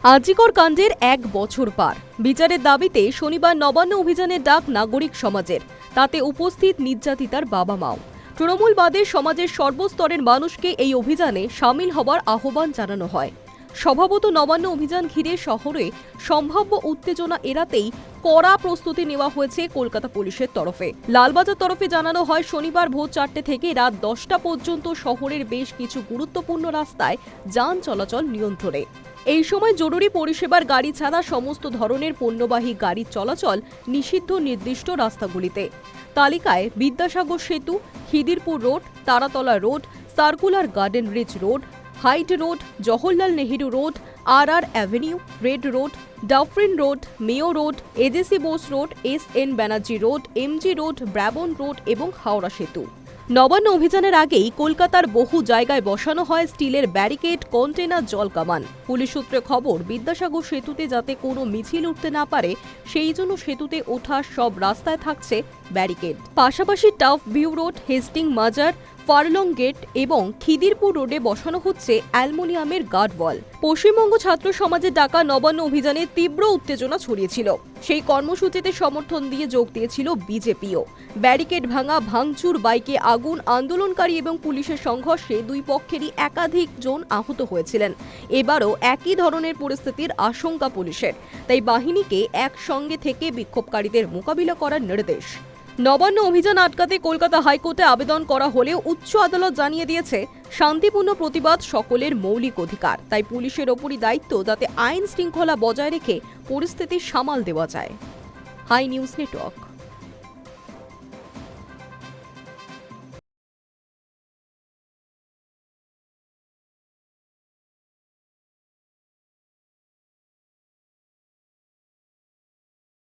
আজিকর কাণ্ডের ১ বছর পার। বিচারের দাবিতে শনিবার নবান্ন অভিযানের ডাক নাগরিক সমাজের। তাতে উপস্থিত নির্যাতিতার বাবা মাও। তৃণমূল বাদে সমাজের সর্বস্তরের মানুষকে এই অভিযানে সামিল হবার আহ্বান জানানো হয়। স্বভাবত নবান্ন অভিযান ঘিরে শহরে সম্ভাব্য উত্তেজনা এড়াতেই কড়া প্রস্তুতি নেওয়া হয়েছে কলকাতা পুলিশের তরফে। লালবাজার তরফে জানানো হয়, শনিবার ভোর 4টে থেকে রাত 10টা পর্যন্ত শহরের বেশ কিছু গুরুত্বপূর্ণ রাস্তায় যান চলাচল নিয়ন্ত্রণে। এই সময় জরুরি পরিষেবার গাড়ি ছাড়া সমস্ত ধরনের পণ্যবাহী গাড়ির চলাচল নিষিদ্ধ নির্দিষ্ট রাস্তাগুলিতে। তালিকায় বিদ্যাসাগর সেতু, Khidirpur road, Taratala road, circular garden reach road, Hyde road, Jawaharlal Nehru road, আর avenue, Red road, Dufferin road, Mayo road, AJC Bose road, S N. Banerjee road, MG road, Brabourne road এবং হাওড়া সেতু। নবান্ন অভিযানের আগেই কলকাতার বহু জায়গায় বসানো হয় স্টিলের ব্যারিকেড, কন্টেনার, জল কামান। পুলিশ সূত্রে খবর, বিদ্যাসাগর সেতুতে যাতে কোনো মিছিল উঠতে না পারে সেই জন্য সেতুতে ওঠার সব রাস্তায় থাকছে ব্যারিকেড। পাশাপাশি টাফ ভিউ রোড, হেস্টিং মাজার, ফার্লং গেট এবং খিদিরপুর রোডে বসানো হচ্ছে অ্যালুমিনিয়ামের গার্ডওয়াল। পশ্চিমবঙ্গ ছাত্র সমাজের ডাকা নবান্ন অভিযানে তীব্র উত্তেজনা ছড়িয়েছিল। সেই কর্মসূচিতে সমর্থন দিয়ে যোগ দিয়েছিল বিজেপিও। ব্যারিকেড ভাঙা, ভাঙচুর, বাইকে আগুন, আন্দোলনকারী এবং পুলিশের সংঘর্ষে দুই পক্ষেরই একাধিক জন আহত হয়েছিলেন। এবারও একই ধরনের পরিস্থিতির আশঙ্কা পুলিশের, তাই বাহিনীকে একসঙ্গে থেকে বিক্ষোভকারীদের মোকাবিলা করার নির্দেশ। নবান্ন অভিযান আটকাতে কলকাতা হাইকোর্টে আবেদন করা হলেও উচ্চ আদালত জানিয়ে দিয়েছে, শান্তিপূর্ণ প্রতিবাদ সকলের মৌলিক অধিকার। তাই পুলিশের ওপরই দায়িত্ব যাতে আইন শৃঙ্খলা বজায় রেখে পরিস্থিতি সামাল দেওয়া যায়। Hi news network.